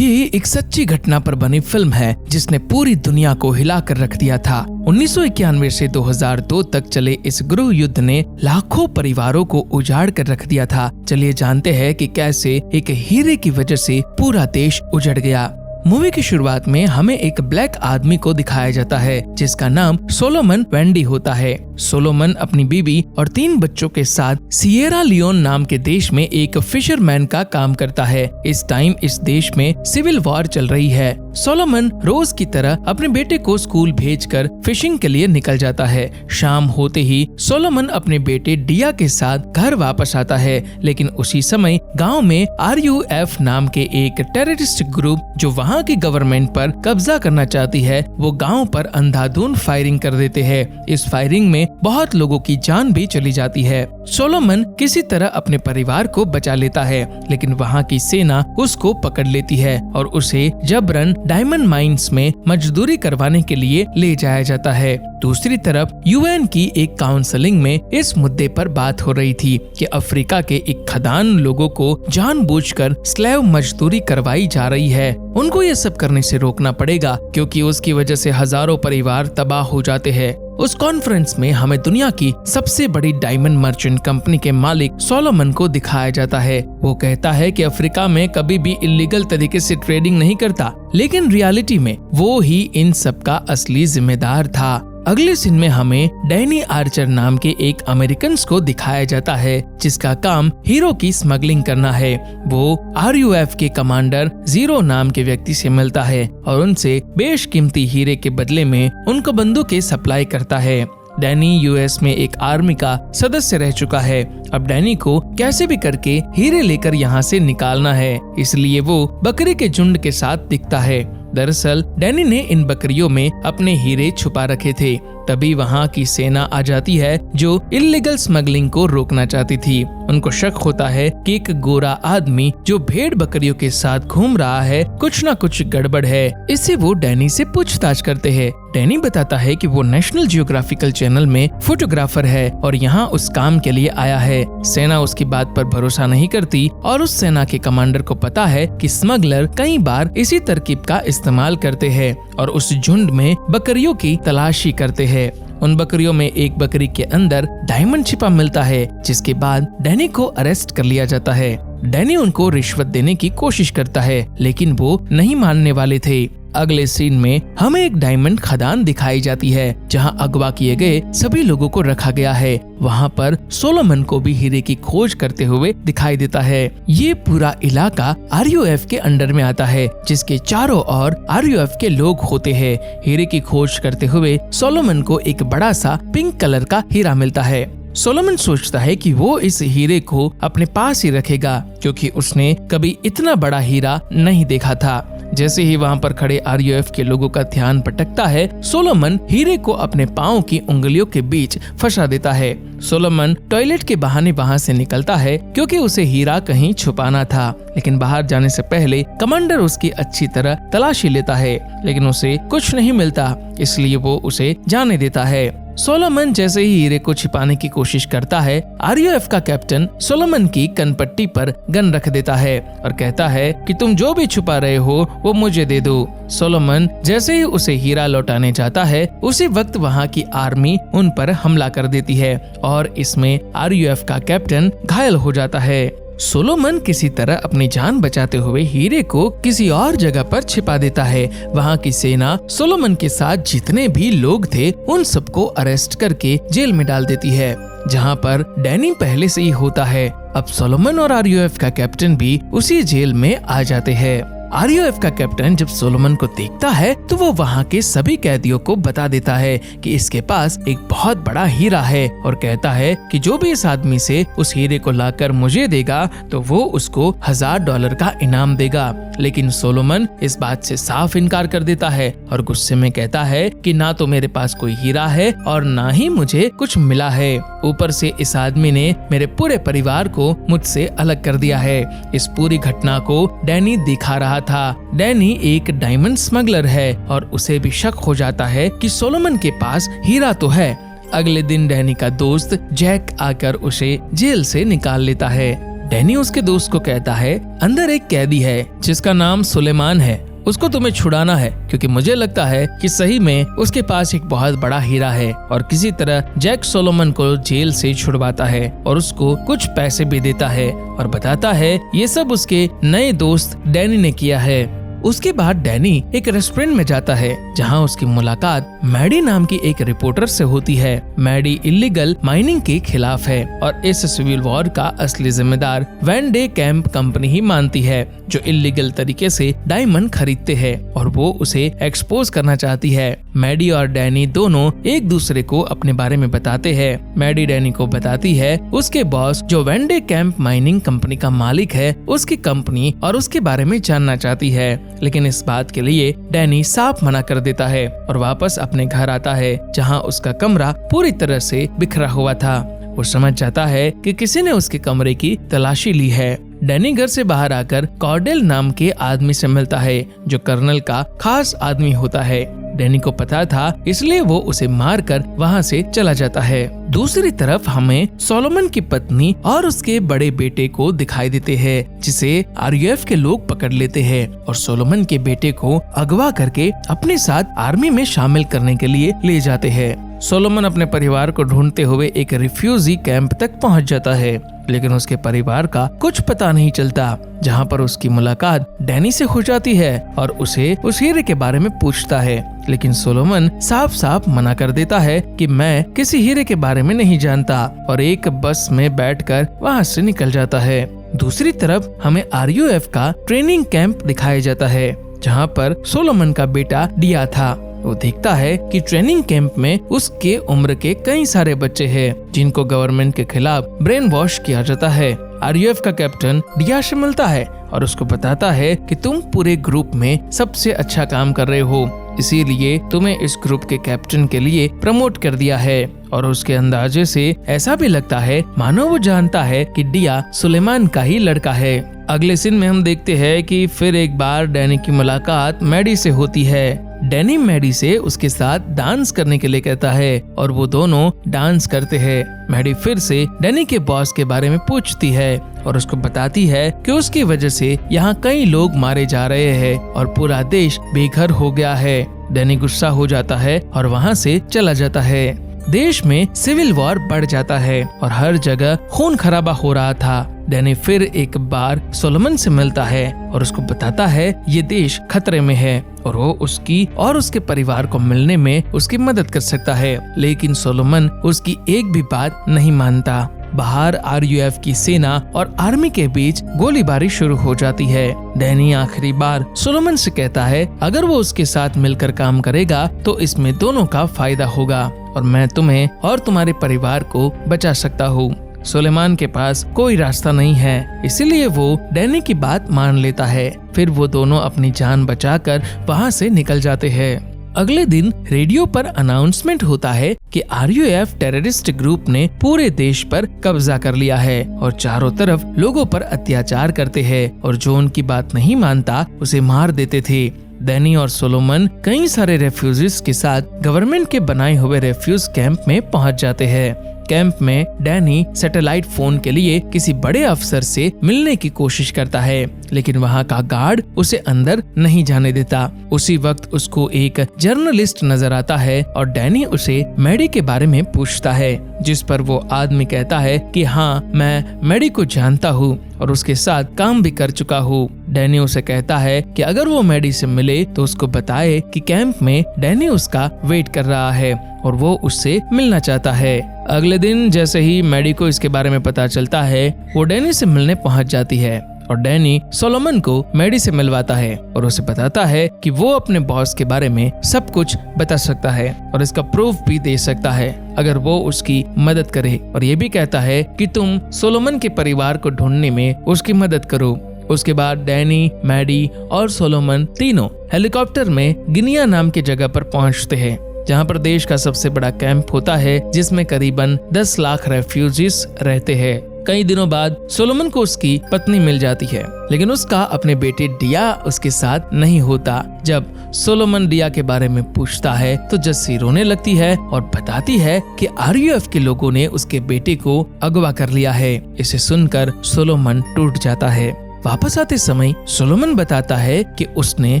ये एक सच्ची घटना पर बनी फिल्म है जिसने पूरी दुनिया को हिलाकर रख दिया था। 1991 से 2002 तक चले इस गृह युद्ध ने लाखों परिवारों को उजाड़ कर रख दिया था। चलिए जानते हैं कि कैसे एक हीरे की वजह से पूरा देश उजड़ गया। मूवी की शुरुआत में हमें एक ब्लैक आदमी को दिखाया जाता है जिसका नाम सोलोमन वेंडी होता है। सोलोमन अपनी बीवी और 3 बच्चों के साथ सिएरा लियोन नाम के देश में एक फिशरमैन का काम करता है। इस टाइम इस देश में सिविल वॉर चल रही है। सोलोमन रोज की तरह अपने बेटे को स्कूल भेजकर फिशिंग के लिए निकल जाता है। शाम होते ही सोलोमन अपने बेटे डिया के साथ घर वापस आता है, लेकिन उसी समय गांव में RUF नाम के एक टेररिस्ट ग्रुप जो वहां की गवर्नमेंट पर कब्जा करना चाहती है, वो गांव पर अंधाधुंध फायरिंग कर देते हैं। इस फायरिंग में बहुत लोगों की जान भी चली जाती है। सोलोमन किसी तरह अपने परिवार को बचा लेता है, लेकिन वहां की सेना उसको पकड़ लेती है और उसे जबरन डायमंड माइंस में मजदूरी करवाने के लिए ले जाया जाता है। दूसरी तरफ UN की एक काउंसलिंग में इस मुद्दे पर बात हो रही थी कि अफ्रीका के एक खदान लोगों को जानबूझकर स्लेव मजदूरी करवाई जा रही है। उनको ये सब करने से रोकना पड़ेगा क्योंकि उसकी वजह से हजारों परिवार तबाह हो जाते हैं। उस कॉन्फ्रेंस में हमें दुनिया की सबसे बड़ी डायमंड मर्चेंट कंपनी के मालिक सोलोमन को दिखाया जाता है। वो कहता है कि अफ्रीका में कभी भी इलीगल तरीके से ट्रेडिंग नहीं करता, लेकिन रियलिटी में वो ही इन सब का असली जिम्मेदार था। अगले सीन में हमें डैनी आर्चर नाम के एक अमेरिकन को दिखाया जाता है जिसका काम हीरो की स्मगलिंग करना है। वो RUF के कमांडर जीरो नाम के व्यक्ति से मिलता है और उनसे बेशकीमती हीरे के बदले में उनको बंदूकें सप्लाई करता है। डैनी US में एक आर्मी का सदस्य रह चुका है। अब डैनी को कैसे भी करके हीरे लेकर यहाँ से निकालना है, इसलिए वो बकरी के झुंड के साथ दिखता है। दरअसल डैनी ने इन बकरियों में अपने हीरे छुपा रखे थे। तभी वहाँ की सेना आ जाती है जो इल्लीगल स्मगलिंग को रोकना चाहती थी। उनको शक होता है कि एक गोरा आदमी जो भेड़ बकरियों के साथ घूम रहा है, कुछ न कुछ गड़बड़ है। इससे वो डैनी से पूछताछ करते हैं। डैनी बताता है कि वो नेशनल जियोग्राफिकल चैनल में फोटोग्राफर है और यहाँ उस काम के लिए आया है। सेना उसकी बात पर भरोसा नहीं करती और उस सेना के कमांडर को पता है कि स्मगलर कई बार इसी तरकीब का इस्तेमाल करते हैं और उस झुंड में बकरियों की तलाशी करते हैं। उन बकरियों में एक बकरी के अंदर डायमंड छिपा मिलता है, जिसके बाद डैनी को अरेस्ट कर लिया जाता है। डैनी उनको रिश्वत देने की कोशिश करता है, लेकिन वो नहीं मानने वाले थे। अगले सीन में हमें एक डायमंड खदान दिखाई जाती है जहां अगवा किए गए सभी लोगों को रखा गया है। वहां पर सोलोमन को भी हीरे की खोज करते हुए दिखाई देता है। ये पूरा इलाका RUF के अंडर में आता है, जिसके चारों ओर RUF के लोग होते हैं। हीरे की खोज करते हुए सोलोमन को एक बड़ा सा पिंक कलर का हीरा मिलता है। सोलोमन सोचता है कि वो इस हीरे को अपने पास ही रखेगा क्योंकि उसने कभी इतना बड़ा हीरा नहीं देखा था। जैसे ही वहाँ पर खड़े RUF के लोगों का ध्यान भटकता है, सोलोमन हीरे को अपने पाँव की उंगलियों के बीच फंसा देता है। सोलोमन टॉयलेट के बहाने वहाँ से निकलता है क्योंकि उसे हीरा कहीं छुपाना था, लेकिन बाहर जाने से पहले कमांडर उसकी अच्छी तरह तलाशी लेता है, लेकिन उसे कुछ नहीं मिलता, इसलिए वो उसे जाने देता है। सोलोमन जैसे ही हीरे को छिपाने की कोशिश करता है, RUF का कैप्टन सोलोमन की कनपट्टी पर गन रख देता है और कहता है कि तुम जो भी छुपा रहे हो वो मुझे दे दो। सोलोमन जैसे ही उसे हीरा लौटाने जाता है, उसी वक्त वहाँ की आर्मी उन पर हमला कर देती है और इसमें RUF का कैप्टन घायल हो जाता है। सोलोमन किसी तरह अपनी जान बचाते हुए हीरे को किसी और जगह पर छिपा देता है। वहाँ की सेना सोलोमन के साथ जितने भी लोग थे उन सबको अरेस्ट करके जेल में डाल देती है, जहाँ पर डैनी पहले से ही होता है। अब सोलोमन और RUF का कैप्टन भी उसी जेल में आ जाते हैं। RUF का कैप्टन जब सोलोमन को देखता है तो वो वहाँ के सभी कैदियों को बता देता है कि इसके पास एक बहुत बड़ा हीरा है और कहता है कि जो भी इस आदमी से उस हीरे को लाकर मुझे देगा तो वो उसको $1000 का इनाम देगा। लेकिन सोलोमन इस बात से साफ इनकार कर देता है और गुस्से में कहता है कि ना तो मेरे पास कोई हीरा है और ना ही मुझे कुछ मिला है। ऊपर से इस आदमी ने मेरे पूरे परिवार को मुझसे अलग कर दिया है। इस पूरी घटना को डैनी दिखा रहा था। डैनी एक डायमंड स्मगलर है और उसे भी शक हो जाता है कि सोलोमन के पास हीरा तो है। अगले दिन डैनी का दोस्त जैक आकर उसे जेल से निकाल लेता है। डैनी उसके दोस्त को कहता है, अंदर एक कैदी है जिसका नाम सुलेमान है, उसको तुम्हें छुड़ाना है क्योंकि मुझे लगता है कि सही में उसके पास एक बहुत बड़ा हीरा है। और किसी तरह जैक सोलोमन को जेल से छुड़वाता है और उसको कुछ पैसे भी देता है और बताता है ये सब उसके नए दोस्त डैनी ने किया है। उसके बाद डैनी एक रेस्टोरेंट में जाता है जहां उसकी मुलाकात मैडी नाम की एक रिपोर्टर से होती है। मैडी इलीगल माइनिंग के खिलाफ है और इस सिविल वॉर का असली जिम्मेदार वैन डे कैंप कंपनी ही मानती है जो इलीगल तरीके से डायमंड खरीदते हैं और वो उसे एक्सपोज करना चाहती है। मैडी और डैनी दोनों एक दूसरे को अपने बारे में बताते हैं। मैडी डैनी को बताती है उसके बॉस जो van de Kamp mining company का मालिक है उसकी कंपनी और उसके बारे में जानना चाहती है, लेकिन इस बात के लिए डैनी साफ मना कर देता है और वापस अपने घर आता है जहां उसका कमरा पूरी तरह से बिखरा हुआ था। वो समझ जाता है कि किसी ने उसके कमरे की तलाशी ली है। डैनी घर से बाहर आकर कॉर्डेल नाम के आदमी से मिलता है जो कर्नल का खास आदमी होता है। डैनी को पता था इसलिए वो उसे मारकर वहाँ से चला जाता है। दूसरी तरफ हमें सोलोमन की पत्नी और उसके बड़े बेटे को दिखाई देते हैं जिसे आरयूएफ के लोग पकड़ लेते हैं और सोलोमन के बेटे को अगवा करके अपने साथ आर्मी में शामिल करने के लिए ले जाते हैं। सोलोमन अपने परिवार को ढूंढते हुए एक रिफ्यूजी कैंप तक पहुंच जाता है, लेकिन उसके परिवार का कुछ पता नहीं चलता, जहां पर उसकी मुलाकात डैनी से हो जाती है और उसे उस हीरे के बारे में पूछता है। लेकिन सोलोमन साफ साफ मना कर देता है कि मैं किसी हीरे के बारे में नहीं जानता और एक बस में बैठकर वहां से निकल जाता है। दूसरी तरफ हमें आरयूएफ का ट्रेनिंग कैंप दिखाया जाता है जहाँ पर सोलोमन का बेटा डिया था। वो देखता है कि ट्रेनिंग कैंप में उसके उम्र के कई सारे बच्चे हैं जिनको गवर्नमेंट के खिलाफ ब्रेन वॉश किया जाता है। आरयूएफ का कैप्टन डिया से मिलता है और उसको बताता है कि तुम पूरे ग्रुप में सबसे अच्छा काम कर रहे हो, इसीलिए तुम्हें इस ग्रुप के कैप्टन के लिए प्रमोट कर दिया है। और उसके अंदाजे से ऐसा भी लगता है मानो वो जानता है कि डिया सुलेमान का ही लड़का है। अगले सीन में हम देखते हैं कि फिर एक बार डैनी की मुलाकात मैडी से होती है। डैनी मैडी से उसके साथ डांस करने के लिए कहता है और वो दोनों डांस करते हैं। मैडी फिर से डैनी के बॉस के बारे में पूछती है और उसको बताती है कि उसकी वजह से यहाँ कई लोग मारे जा रहे हैं और पूरा देश बेघर हो गया है। डैनी गुस्सा हो जाता है और वहाँ से चला जाता है। देश में सिविल वॉर बढ़ जाता है और हर जगह खून खराबा हो रहा था। डैनी फिर एक बार सोलोमन से मिलता है और उसको बताता है ये देश खतरे में है और वो उसकी और उसके परिवार को मिलने में उसकी मदद कर सकता है, लेकिन सोलोमन उसकी एक भी बात नहीं मानता। बाहर आरयूएफ की सेना और आर्मी के बीच गोलीबारी शुरू हो जाती है। डैनी आखिरी बार सोलोमन से कहता है अगर वो उसके साथ मिलकर काम करेगा तो इसमें दोनों का फायदा होगा और मैं तुम्हें और तुम्हारे परिवार को बचा सकता हूँ। सुलेमान के पास कोई रास्ता नहीं है, इसीलिए वो डैनी की बात मान लेता है। फिर वो दोनों अपनी जान बचाकर वहाँ से निकल जाते हैं। अगले दिन रेडियो पर अनाउंसमेंट होता है कि आरयूएफ टेररिस्ट ग्रुप ने पूरे देश पर कब्जा कर लिया है और चारों तरफ लोगों पर अत्याचार करते हैं और जो उनकी बात नहीं मानता उसे मार देते थे। डैनी और सोलोमन कई सारे रेफ्यूजीज के साथ गवर्नमेंट के बनाए हुए रेफ्यूज कैंप में पहुंच जाते हैं। कैंप में डैनी सैटेलाइट फोन के लिए किसी बड़े अफसर से मिलने की कोशिश करता है, लेकिन वहाँ का गार्ड उसे अंदर नहीं जाने देता। उसी वक्त उसको एक जर्नलिस्ट नजर आता है और डैनी उसे मैडी के बारे में पूछता है, जिस पर वो आदमी कहता है कि हाँ मैं मैडी को जानता हूँ और उसके साथ काम भी कर चुका हूँ। डैनी उसे कहता है कि अगर वो मैडी से मिले तो उसको बताए कि कैंप में डैनी उसका वेट कर रहा है और वो उससे मिलना चाहता है। अगले दिन जैसे ही मैडी को इसके बारे में पता चलता है वो डैनी से मिलने पहुंच जाती है और डैनी सोलोमन को मैडी से मिलवाता है और उसे बताता है कि वो अपने बॉस के बारे में सब कुछ बता सकता है और इसका प्रूफ भी दे सकता है अगर वो उसकी मदद करे, और ये भी कहता है कि तुम सोलोमन के परिवार को ढूंढने में उसकी मदद करो। उसके बाद डैनी, मैडी और सोलोमन तीनों हेलीकॉप्टर में गिनिया नाम की जगह पर पहुंचते हैं जहां पर देश का सबसे बड़ा कैंप होता है जिसमें करीबन 10 लाख रेफ्यूजीज रहते हैं। कई दिनों बाद सोलोमन को उसकी पत्नी मिल जाती है, लेकिन उसका अपने बेटे डिया उसके साथ नहीं होता। जब सोलोमन डिया के बारे में पूछता है तो जस्सी रोने लगती है और बताती है कि RUF के लोगों ने उसके बेटे को अगवा कर लिया है। इसे सुनकर सोलोमन टूट जाता है। वापस आते समय सोलोमन बताता है कि उसने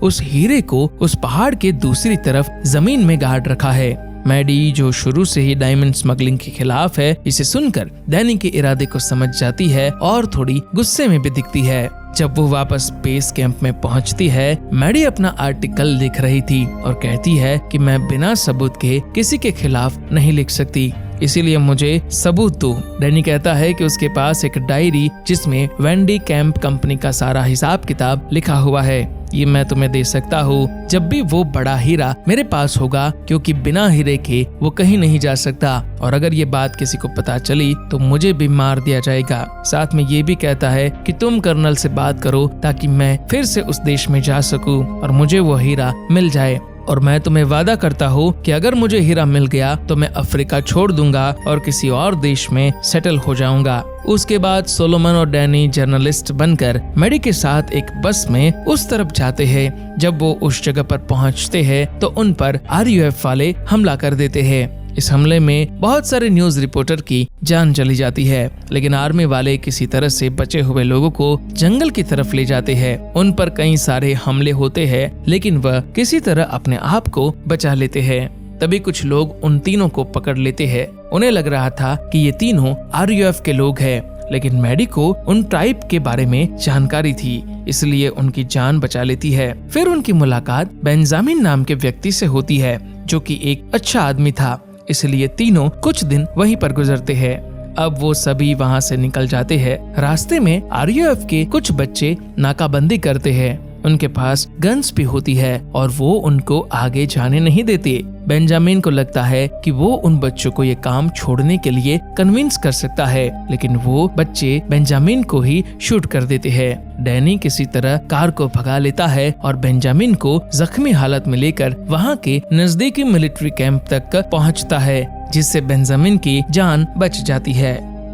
उस हीरे को उस पहाड़ के दूसरी तरफ जमीन में गाड़ रखा है। मैडी, जो शुरू से ही डायमंड स्मगलिंग के खिलाफ है, इसे सुनकर डैनी के इरादे को समझ जाती है और थोड़ी गुस्से में भी दिखती है। जब वो वापस बेस कैंप में पहुंचती है, मैडी अपना आर्टिकल लिख रही थी और कहती है कि मैं बिना सबूत के किसी के खिलाफ नहीं लिख सकती, इसीलिए मुझे सबूत दो। डैनी कहता है कि उसके पास एक डायरी जिसमें वेंडी कैंप कंपनी का सारा हिसाब किताब लिखा हुआ है, ये मैं तुम्हें दे सकता हूँ जब भी वो बड़ा हीरा मेरे पास होगा, क्योंकि बिना हीरे के वो कहीं नहीं जा सकता और अगर ये बात किसी को पता चली तो मुझे भी मार दिया जाएगा। साथ में ये भी कहता है कि तुम कर्नल से बात करो ताकि मैं फिर से उस देश में जा सकूं और मुझे वो हीरा मिल जाए, और मैं तुम्हें वादा करता हूँ कि अगर मुझे हीरा मिल गया तो मैं अफ्रीका छोड़ दूंगा और किसी और देश में सेटल हो जाऊंगा। उसके बाद सोलोमन और डैनी जर्नलिस्ट बनकर मैडी के साथ एक बस में उस तरफ जाते हैं। जब वो उस जगह पर पहुंचते हैं तो उन पर RUF वाले हमला कर देते हैं। इस हमले में बहुत सारे न्यूज रिपोर्टर की जान चली जाती है, लेकिन आर्मी वाले किसी तरह से बचे हुए लोगों को जंगल की तरफ ले जाते हैं। उन पर कई सारे हमले होते हैं, लेकिन वह किसी तरह अपने आप को बचा लेते हैं। तभी कुछ लोग उन तीनों को पकड़ लेते हैं। उन्हें लग रहा था कि ये तीनों RUF के लोग हैं, लेकिन मैडी को उन ट्राइब के बारे में जानकारी थी, इसलिए उनकी जान बचा लेती है। फिर उनकी मुलाकात बेंजामिन नाम के व्यक्ति से होती है, जो कि एक अच्छा आदमी था, इसलिए तीनों कुछ दिन वहीं पर गुजरते हैं। अब वो सभी वहाँ से निकल जाते हैं। रास्ते में RUF के कुछ बच्चे नाकाबंदी करते हैं। उनके पास गन्स भी होती है और वो उनको आगे जाने नहीं देते। बेंजामिन को लगता है कि वो उन बच्चों को ये काम छोड़ने के लिए कन्विंस कर सकता है, लेकिन वो बच्चे बेंजामिन को ही शूट कर देते हैं। डैनी किसी तरह कार को भगा लेता है और बेंजामिन को जख्मी हालत में लेकर वहाँ के नजदीकी मिलिट्री कैंप तक पहुँचता है, जिससे बेंजामिन की जान बच जाती है।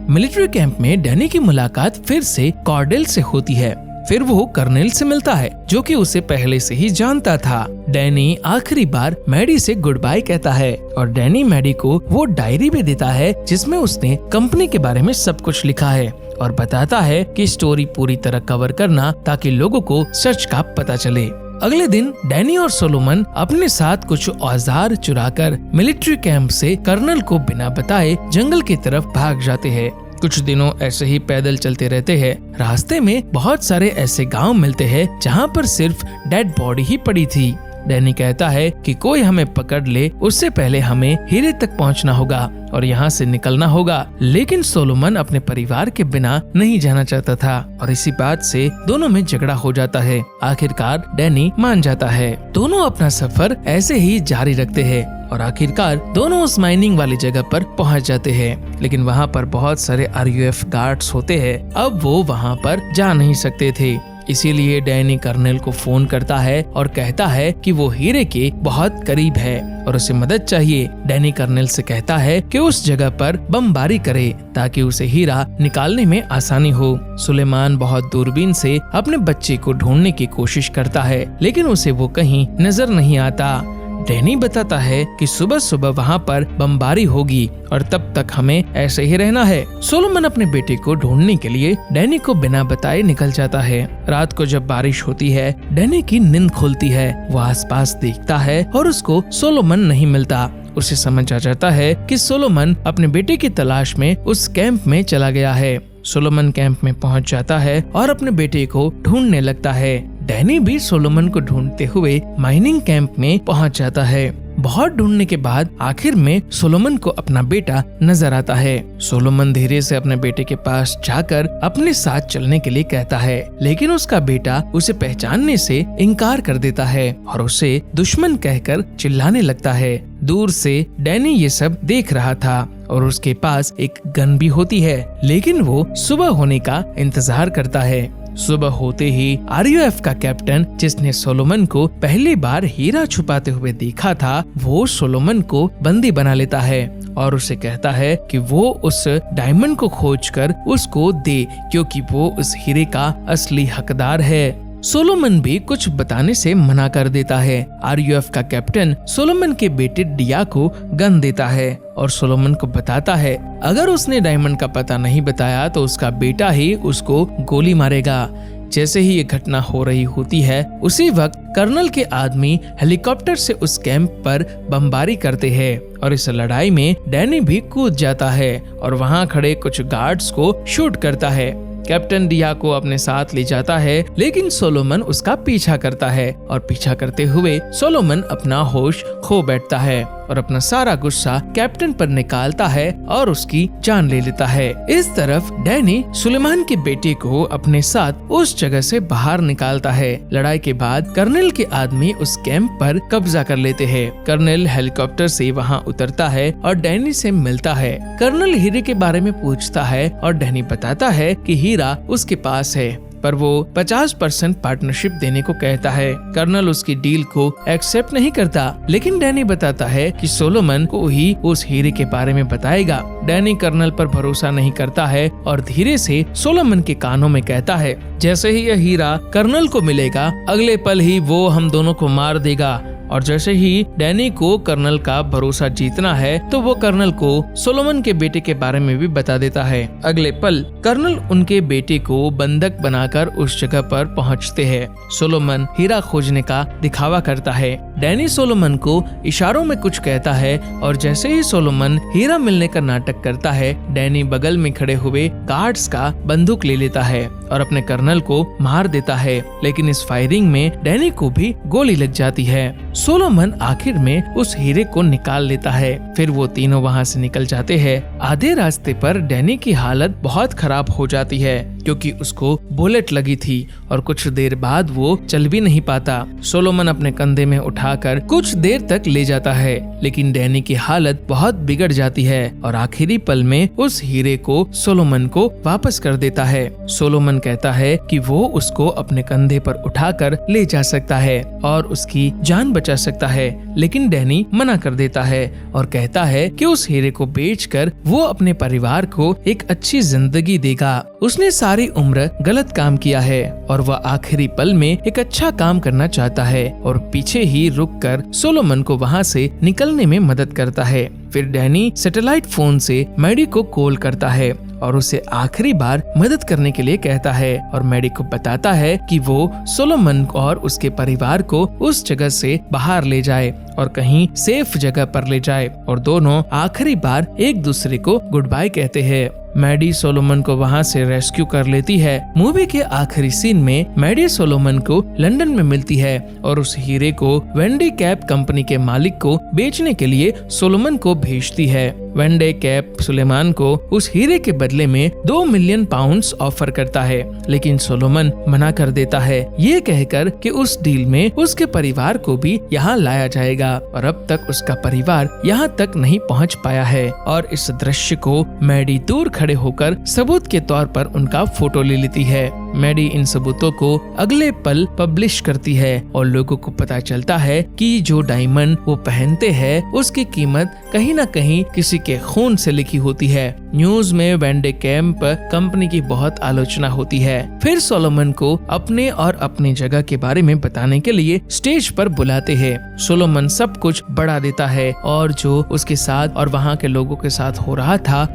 मिलिट्री कैंप में डैनी की मुलाकात फिर से कॉर्डेल से होती है। फिर वो कर्नल से मिलता है, जो कि उसे पहले से ही जानता था। डैनी आखिरी बार मैडी से गुड बाय कहता है और डैनी मैडी को वो डायरी भी देता है जिसमें उसने कंपनी के बारे में सब कुछ लिखा है और बताता है कि स्टोरी पूरी तरह कवर करना ताकि लोगों को सच का पता चले। अगले दिन डैनी और सोलोमन अपने साथ कुछ औजार चुराकर मिलिट्री कैंप से कर्नल को बिना बताए जंगल की तरफ भाग जाते हैं। कुछ दिनों ऐसे ही पैदल चलते रहते हैं। रास्ते में बहुत सारे ऐसे गांव मिलते हैं जहां पर सिर्फ डेड बॉडी ही पड़ी थी। डैनी कहता है कि कोई हमें पकड़ ले उससे पहले हमें हीरे तक पहुंचना होगा और यहाँ से निकलना होगा, लेकिन सोलोमन अपने परिवार के बिना नहीं जाना चाहता था और इसी बात से दोनों में झगड़ा हो जाता है। आखिरकार डैनी मान जाता है। दोनों अपना सफर ऐसे ही जारी रखते हैं और आखिरकार दोनों उस माइनिंग वाली जगह पर पहुंच जाते हैं, लेकिन वहाँ पर बहुत सारे RUF गार्ड्स होते हैं। अब वो वहाँ पर जा नहीं सकते थे, इसीलिए डैनी कर्नल को फोन करता है और कहता है कि वो हीरे के बहुत करीब है और उसे मदद चाहिए। डैनी कर्नल से कहता है कि उस जगह पर बमबारी करे ताकि उसे हीरा निकालने में आसानी हो। सुलेमान बहुत दूरबीन से अपने बच्चे को ढूंढने की कोशिश करता है, लेकिन उसे वो कहीं नजर नहीं आता। डैनी बताता है कि सुबह सुबह वहाँ पर बमबारी होगी और तब तक हमें ऐसे ही रहना है। सोलोमन अपने बेटे को ढूंढने के लिए डैनी को बिना बताए निकल जाता है। रात को जब बारिश होती है, डैनी की नींद खुलती है। वो आसपास देखता है और उसको सोलोमन नहीं मिलता। उसे समझ आ जाता है कि सोलोमन अपने बेटे की तलाश में उस कैंप में चला गया है। सोलोमन कैंप में पहुंच जाता है और अपने बेटे को ढूंढने लगता है। डैनी भी सोलोमन को ढूंढते हुए माइनिंग कैंप में पहुंच जाता है। बहुत ढूंढने के बाद आखिर में सोलोमन को अपना बेटा नजर आता है। सोलोमन धीरे से अपने बेटे के पास जाकर अपने साथ चलने के लिए कहता है, लेकिन उसका बेटा उसे पहचानने से इनकार कर देता है और उसे दुश्मन कहकर चिल्लाने लगता है। दूर से डैनी ये सब देख रहा था और उसके पास एक गन भी होती है, लेकिन वो सुबह होने का इंतजार करता है। सुबह होते ही RUF का कैप्टन, जिसने सोलोमन को पहली बार हीरा छुपाते हुए देखा था, वो सोलोमन को बंदी बना लेता है और उसे कहता है कि वो उस डायमंड को खोजकर उसको दे, क्योंकि वो उस हीरे का असली हकदार है। सोलोमन भी कुछ बताने से मना कर देता है। आरयूएफ का कैप्टन सोलोमन के बेटे डिया को गन देता है और सोलोमन को बताता है अगर उसने डायमंड का पता नहीं बताया तो उसका बेटा ही उसको गोली मारेगा। जैसे ही ये घटना हो रही होती है उसी वक्त कर्नल के आदमी हेलीकॉप्टर से उस कैंप पर बमबारी करते हैं और इस लड़ाई में डैनी भी कूद जाता है और वहाँ खड़े कुछ गार्ड्स को शूट करता है। कैप्टन डिया को अपने साथ ले जाता है, लेकिन सोलोमन उसका पीछा करता है और पीछा करते हुए सोलोमन अपना होश खो बैठता है और अपना सारा गुस्सा कैप्टन पर निकालता है और उसकी जान ले लेता है। इस तरफ डैनी सुलेमान के बेटे को अपने साथ उस जगह से बाहर निकालता है। लड़ाई के बाद कर्नल के आदमी उस कैंप पर कब्जा कर लेते हैं। कर्नल हेलीकॉप्टर से वहां उतरता है और डैनी से मिलता है। कर्नल हीरे के बारे में पूछता है और डैनी बताता है कि हीरा उसके पास है, पर वो 50% पार्टनरशिप देने को कहता है। कर्नल उसकी डील को एक्सेप्ट नहीं करता, लेकिन डैनी बताता है कि सोलोमन को ही उस हीरे के बारे में बताएगा। डैनी कर्नल पर भरोसा नहीं करता है और धीरे से सोलोमन के कानों में कहता है जैसे ही यह हीरा कर्नल को मिलेगा अगले पल ही वो हम दोनों को मार देगा। और जैसे ही डैनी को कर्नल का भरोसा जीतना है तो वो कर्नल को सोलोमन के बेटे के बारे में भी बता देता है। अगले पल कर्नल उनके बेटे को बंधक बनाकर उस जगह पर पहुंचते हैं। सोलोमन हीरा खोजने का दिखावा करता है। डैनी सोलोमन को इशारों में कुछ कहता है और जैसे ही सोलोमन हीरा मिलने का नाटक करता है, डैनी बगल में खड़े हुए गार्ड्स का बंदूक ले लेता है और अपने कर्नल को मार देता है, लेकिन इस फायरिंग में डैनी को भी गोली लग जाती है। सोलोमन आखिर में उस हीरे को निकाल लेता है। फिर वो तीनों वहाँ से निकल जाते हैं। आधे रास्ते पर डैनी की हालत बहुत खराब हो जाती है क्योंकि उसको बुलेट लगी थी और कुछ देर बाद वो चल भी नहीं पाता। सोलोमन अपने कंधे में उठाकर कुछ देर तक ले जाता है, लेकिन डैनी की हालत बहुत बिगड़ जाती है और आखिरी पल में उस हीरे को सोलोमन को वापस कर देता है। सोलोमन कहता है कि वो उसको अपने कंधे पर उठाकर ले जा सकता है और उसकी जान बचा सकता है, लेकिन डैनी मना कर देता है और कहता है कि उस हीरे को बेचकर वो अपने परिवार को एक अच्छी जिंदगी देगा। उसने सारी उम्र गलत काम किया है और वह आखिरी पल में एक अच्छा काम करना चाहता है और पीछे ही रुककर सोलोमन को वहाँ से निकलने में मदद करता है। फिर डैनी सैटेलाइट फोन से मैडी को कॉल करता है और उसे आखिरी बार मदद करने के लिए कहता है और मैडी को बताता है कि वो सोलोमन और उसके परिवार को उस जगह से बाहर ले जाए और कहीं सेफ जगह पर ले जाए और दोनों आखिरी बार एक दूसरे को गुड बाय कहते हैं। मैडी सोलोमन को वहाँ से रेस्क्यू कर लेती है। मूवी के आखिरी सीन में मैडी सोलोमन को लंदन में मिलती है और उस हीरे को वेंडे कैप कंपनी के मालिक को बेचने के लिए सोलोमन को भेजती है। वेंडे कैप सुलेमान को उस हीरे के बदले में 2 मिलियन पाउंड्स ऑफर करता है, लेकिन सोलोमन मना कर देता है, ये कहकर कि उस डील में उसके परिवार को भी यहाँ लाया जाएगा और अब तक उसका परिवार यहाँ तक नहीं पहुँच पाया है। और इस दृश्य को मैडी दूर खड़े होकर सबूत के तौर पर उनका फोटो ले लेती है। मैडी इन सबूतों को अगले पल पब्लिश करती है और लोगों को पता चलता है कि जो डायमंड वो पहनते हैं उसकी कीमत कहीं न कहीं किसी के खून से लिखी होती है। न्यूज में वेंडे कैप कंपनी की बहुत आलोचना होती है। फिर सोलोमन को अपने और अपनी जगह के बारे में बताने के लिए स्टेज पर बुलाते हैं। सोलोमन सब कुछ बढ़ा देता है और जो उसके साथ और वहाँ के लोगों के साथ हो रहा था